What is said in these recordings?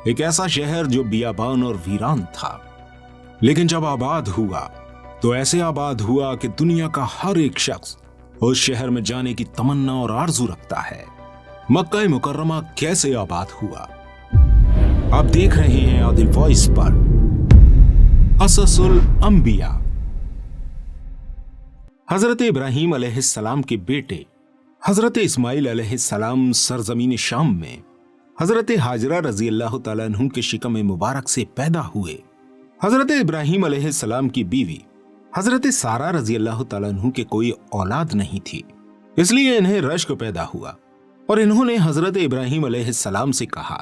एक ऐसा शहर जो बियाबान और वीरान था, लेकिन जब आबाद हुआ तो ऐसे आबाद हुआ कि दुनिया का हर एक शख्स उस शहर में जाने की तमन्ना और आरजू रखता है। मक्का मुकर्रमा कैसे आबाद हुआ, आप देख रहे हैं आदिल वॉइस पर क़ससुल अंबिया। हजरत इब्राहीम अलैहिस्सलाम के बेटे हजरत इस्माइल अलैहिस्सलाम सरजमीन शाम में हजरत हाजरा रजी अल्लाह तआला अन्हु के शिकम मुबारक से पैदा हुए। हजरत इब्राहीम अलैहिस्सलाम की बीवी हजरत सारा रजी अल्लाह तआला अन्हु के कोई औलाद नहीं थी, इसलिए इन्हें रश्क पैदा हुआ और इन्होंने हजरत इब्राहीम अलैहिस्सलाम से कहा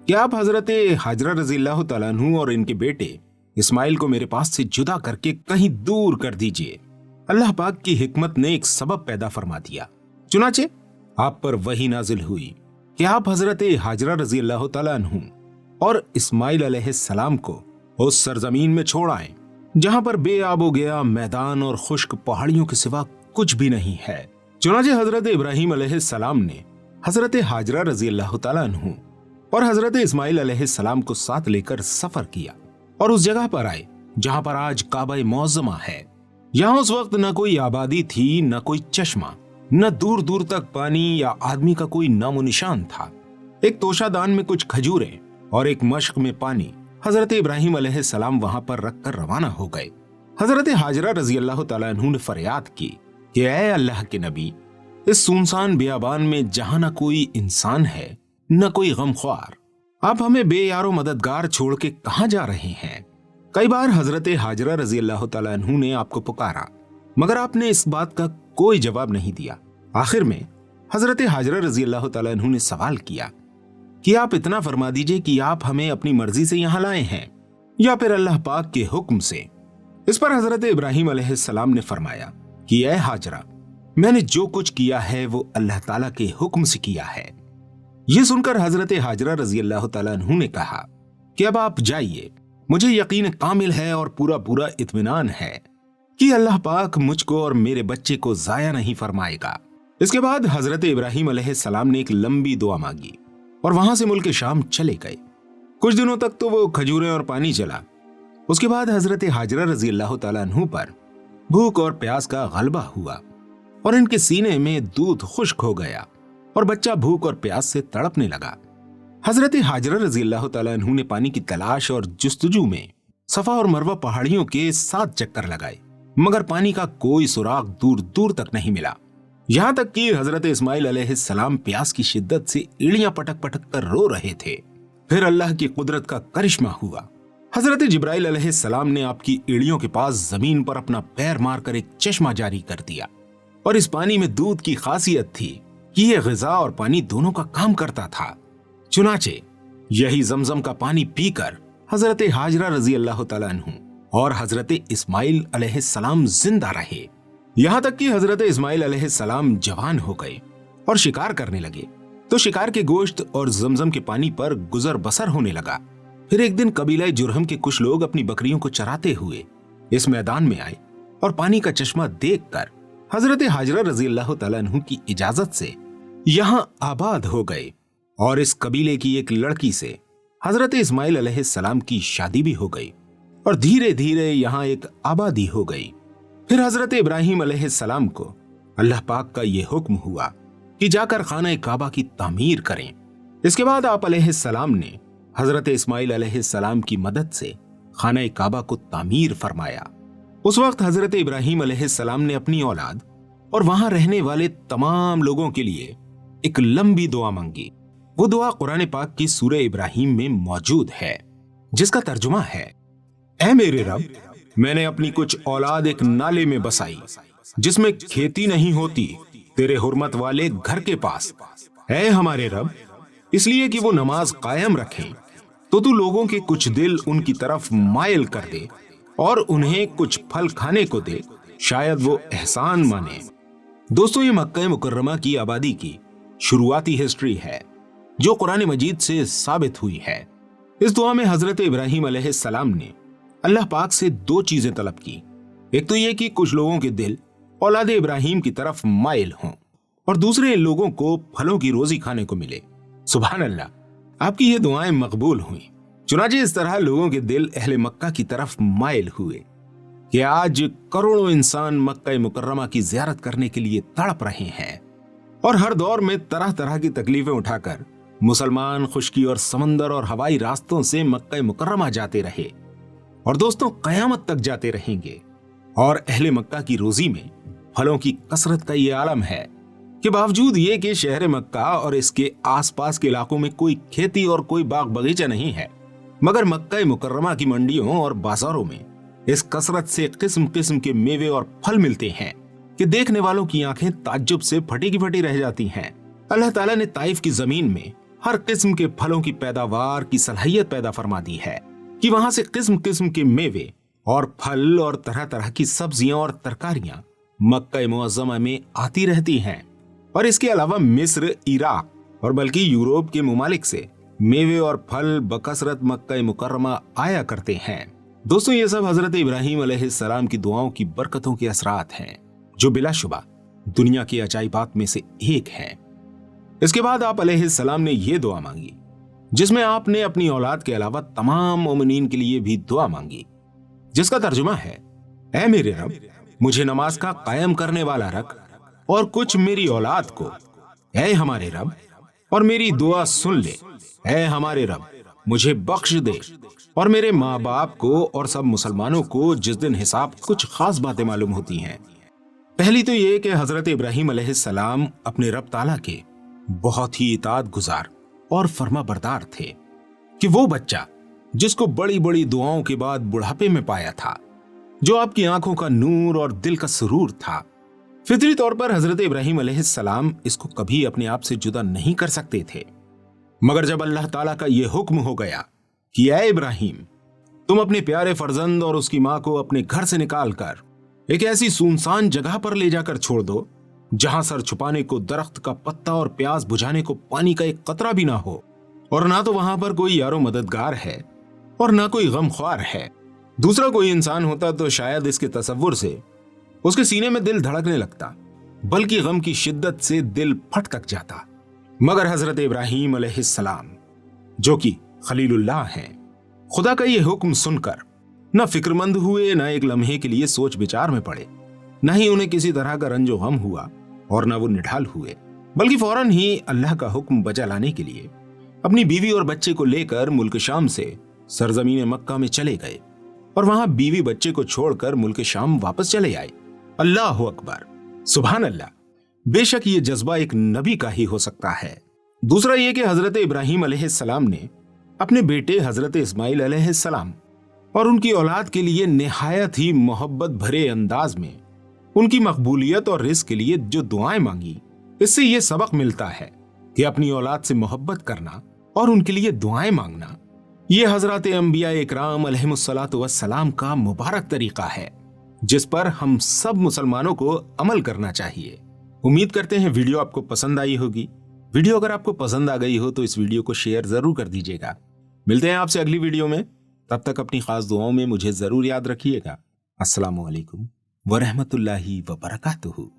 कि आप हजरत हाजरा रजी अल्लाह तआला अन्हु और इनके बेटे इस्माइल को मेरे पास से जुदा करके कहीं दूर कर दीजिए। अल्लाह पाक की हिकमत ने एक सबब पैदा फरमा दिया, चुनाचे आप पर वही नाजिल हुई कि आप हजरत हाजरा रजी अल्लाह तआला अन्हु और इस्माइल अलैहिस्सलाम को उस सरजमीन में छोड़ आए जहां पर बेआबो गया मैदान और खुश्क पहाड़ियों के सिवा कुछ भी नहीं है। चुनाचे हजरत इब्राहीम अलैहिस्सलाम ने हजरत हाजरा रजी अल्लाह तआला अन्हु और हजरत इस्माइल अलैहिस्सलाम को साथ लेकर सफर किया और उस जगह पर आए जहां पर आज काबा मुअज्जमा है। यहाँ उस वक्त न कोई आबादी थी, न कोई चश्मा, न दूर दूर तक पानी या आदमी का कोई नामो निशान था। एक तोशादान में कुछ खजूरें और एक मश्क में पानी हजरत इब्राहीम अलैहिस्सलाम वहां पर रखकर रवाना हो गए। हजरत हाजरा रजी अल्लाह तआला अन्हु ने फरियाद की कि ऐ अल्लाह के नबी, इस सुनसान बियाबान में जहां न कोई इंसान है न कोई गमख्वार, आप हमें बेयारो मददगार छोड़ के कहां जा रहे हैं। कई बार हजरत हाजरा रजी अल्लाह तआला अन्हु ने आपको पुकारा, मगर आपने इस बात का कोई जवाब नहीं दिया। आखिर में हजरत हाजरा रजी अल्लाह तआला अन्हु ने सवाल किया कि आप इतना फरमा दीजिए कि आप हमें अपनी मर्जी से यहां लाए हैं या फिर अल्लाह पाक के हुक्म से। इस पर हजरत इब्राहीम अलैहिस्सलाम ने फरमाया कि ऐ हाजरा, मैंने जो कुछ किया है वो अल्लाह ताला के हुक्म से किया है। ये सुनकर हजरत हाजरा रजी अल्लाह तआला अन्हु ने कहा कि अब आप जाइए, मुझे यकीन कामिल है और पूरा पूरा इत्मीनान है कि अल्लाह पाक मुझको और मेरे बच्चे को जाया नहीं फरमाएगा। इसके बाद हजरत इब्राहीम अलैहिस्सलाम ने एक लंबी दुआ मांगी और वहां से मुल्क शाम चले गए। कुछ दिनों तक तो वो खजूरें और पानी चला। उसके बाद हजरत हाजरा रजी अल्लाह तआला अन्हु पर भूख और प्यास का गलबा हुआ और इनके सीने में दूध खुश्क हो गया और बच्चा भूख और प्यास से तड़पने लगा। हजरत हाजरा रजी अल्लाह तआला अन्हु ने पानी की तलाश और जुस्तजू में सफा और मरवा पहाड़ियों के 7 चक्कर लगाए, मगर पानी का कोई सुराग दूर दूर तक नहीं मिला। यहां तक कि हजरत इस्माइल अलैहिस्सलाम प्यास की शिद्दत से एड़ियां पटक पटक कर रो रहे थे। फिर अल्लाह की कुदरत का करिश्मा हुआ। हजरत जिब्राइल अलैहिस्सलाम ने आपकी एड़ियों के पास जमीन पर अपना पैर मारकर एक चश्मा जारी कर दिया और इस पानी में दूध की खासियत थी कि यह ग़िज़ा और पानी दोनों का काम करता था। चुनाचे यही जमजम का पानी पीकर हजरत हाजरा रजी अल्लाह तआला अन्हु और हजरत इस्माइल अलैहिस्सलाम जिंदा रहे। यहां तक कि हजरत इस्माइल अलैहिस्सलाम जवान हो गए और शिकार करने लगे, तो शिकार के गोश्त और जमजम के पानी पर गुजर बसर होने लगा। फिर एक दिन कबीला जुरहम के कुछ लोग अपनी बकरियों को चराते हुए इस मैदान में आए और पानी का चश्मा देखकर हजरत हाजरा रजी अल्लाह तआला अन्हु की इजाजत से यहां आबाद हो गए और इस कबीले की एक लड़की से हजरत इस्माइल अलैहिस्सलाम की शादी भी हो गई और धीरे धीरे यहां एक आबादी हो गई। फिर हजरत इब्राहीम अलैहिस्सलाम को अल्लाह पाक का यह हुक्म हुआ कि जाकर खाना काबा की तामीर करें। इसके बाद आप अलैहिस्सलाम ने हजरत इस्माइल अलैहिस्सलाम की मदद से खाना काबा को तामीर फरमाया। उस वक्त हजरत इब्राहीम अलैहिस्सलाम ने अपनी औलाद और वहां रहने वाले तमाम लोगों के लिए एक लंबी दुआ मांगी। वो दुआ कुरान पाक की सूरह इब्राहीम में मौजूद है, जिसका तर्जुमा है, ऐ मेरे रब, मैंने अपनी कुछ औलाद एक नाले में बसाई जिसमें खेती नहीं होती, तेरे हुर्मत वाले घर के पास। ऐ हमारे रब, इसलिए कि वो नमाज कायम रखें तो तू लोगों के कुछ दिल उनकी तरफ मायल कर दे और उन्हें कुछ फल खाने को दे, शायद वो एहसान माने। दोस्तों, ये मक्का मुकर्रमा की आबादी की शुरुआती हिस्ट्री है जो कुरान मजीद से साबित हुई है। इस दुआ में हजरत इब्राहीम अलैहिस्सलाम ने अल्लाह पाक से 2 चीजें तलब की। एक तो ये कि कुछ लोगों के दिल औलाद इब्राहीम की तरफ माइल हों और दूसरे इन लोगों को फलों की रोजी खाने को मिले। सुभान अल्लाह, आपकी ये दुआएं मकबूल हुई। चुनांचे इस तरह लोगों के दिल अहले मक्का की तरफ माइल हुए कि आज करोड़ों इंसान मक्का मुकर्रमा की जियारत करने के लिए तड़प रहे हैं और हर दौर में तरह तरह की तकलीफें उठाकर मुसलमान खुश्की और समंदर और हवाई रास्तों से मक्का मुकर्रमा जाते रहे और दोस्तों कयामत तक जाते रहेंगे। और अहले मक्का की रोजी में फलों की कसरत का ये आलम है कि बावजूद ये कि शहर मक्का और इसके आसपास के इलाकों में कोई खेती और कोई बाग बगीचा नहीं है, मगर मक्का मुकर्रमा की मंडियों और बाजारों में इस कसरत से किस्म किस्म के मेवे और फल मिलते हैं कि देखने वालों की आंखें ताज्जुब से फटी की फटी रह जाती हैं। अल्लाह ताला ने ताइफ की जमीन में हर किस्म के फलों की पैदावार की सलाहियत पैदा फरमा दी है कि वहां से किस्म किस्म के मेवे और फल और तरह तरह की सब्जियां और तरकारियां मक्का मुअज़्ज़मा में आती रहती हैं। और इसके अलावा मिस्र, इराक और बल्कि यूरोप के मुमालिक से मेवे और फल बकसरत मक्का मुकर्रमा आया करते हैं। दोस्तों ये सब हजरत इब्राहिम अलैहिस्सलाम की दुआओं की बरकतों के असरात हैं जो बिलाशुबा दुनिया की अजाइबात में से एक है। इसके बाद आप अलैहिस्सलाम ने ये दुआ मांगी जिसमें आपने अपनी औलाद के अलावा तमाम मोमिनीन के लिए भी दुआ मांगी, जिसका तर्जुमा है, ऐ मेरे रब मुझे नमाज का कायम करने वाला रख और कुछ मेरी औलाद को, ऐ हमारे रब और मेरी दुआ सुन ले, ऐ हमारे रब मुझे बख्श दे और मेरे माँ बाप को और सब मुसलमानों को जिस दिन हिसाब कुछ खास बातें मालूम होती हैं। पहली तो ये कि हजरत इब्राहिम अलैहिस्सलाम अपने रब ताला के बहुत ही इताअत गुजार और फर्मा बरदार थे कि वो बच्चा जिसको बड़ी बड़ी दुआओं के बाद बुढ़ापे में पाया था, जो आपकी आंखों का नूर और दिल का सुरूर था, फितरी तौर पर हजरत इब्राहिम अलैहिस्सलाम इसको कभी अपने आप से जुदा नहीं कर सकते थे। मगर जब अल्लाह ताला का यह हुक्म हो गया कि ऐ इब्राहिम तुम अपने प्यारे फर्जंद और उसकी मां को अपने घर से निकाल कर एक ऐसी सुनसान जगह पर ले जाकर छोड़ दो जहां सर छुपाने को दरख्त का पत्ता और प्यास बुझाने को पानी का एक कतरा भी ना हो, और ना तो वहां पर कोई यारो मददगार है और ना कोई गमख्वार है। दूसरा कोई इंसान होता तो शायद इसके तसव्वुर से उसके सीने में दिल धड़कने लगता, बल्कि गम की शिद्दत से दिल फट तक जाता। मगर हजरत इब्राहिम अलैहिस्सलाम जो कि खलीलुल्लाह हैं, खुदा का यह हुक्म सुनकर न फिक्रमंद हुए, न एक लम्हे के लिए सोच विचार में पड़े, न ही उन्हें किसी तरह का रंजो गम हुआ और न वो निढाल हुए, बल्कि फौरन ही अल्लाह का हुक्म बजा लाने के लिए अपनी बीवी और बच्चे को लेकर मुल्क शाम से सरजमीन मक्का में चले गए और वहां बीवी बच्चे को छोड़कर मुल्क शाम वापस चले आए। अल्लाह अकबर, सुभान अल्लाह। बेशक ये जज्बा एक नबी का ही हो सकता है। दूसरा ये कि हजरत इब्राहिम अलैहिस्सलाम ने अपने बेटे हजरत इस्माइल अलैहिस्सलाम और उनकी औलाद के लिए निहायत ही मोहब्बत भरे अंदाज में उनकी मकबूलियत और रिज़्क़ के लिए जो दुआएं मांगी, इससे यह सबक मिलता है कि अपनी औलाद से मोहब्बत करना और उनके लिए दुआएं मांगना यह हजरत अंबिया इकराम अलैहिमुस्सलातु वस्सलाम का मुबारक तरीका है, जिस पर हम सब मुसलमानों को अमल करना चाहिए। उम्मीद करते हैं वीडियो आपको पसंद आई होगी। वीडियो अगर आपको पसंद आ गई हो तो इस वीडियो को शेयर जरूर कर दीजिएगा। मिलते हैं आपसे अगली वीडियो में, तब तक अपनी खास दुआओं में मुझे जरूर याद रखिएगा। अस्सलामु अलैकुम व रहमतुल्लाहि व बरकातुहू।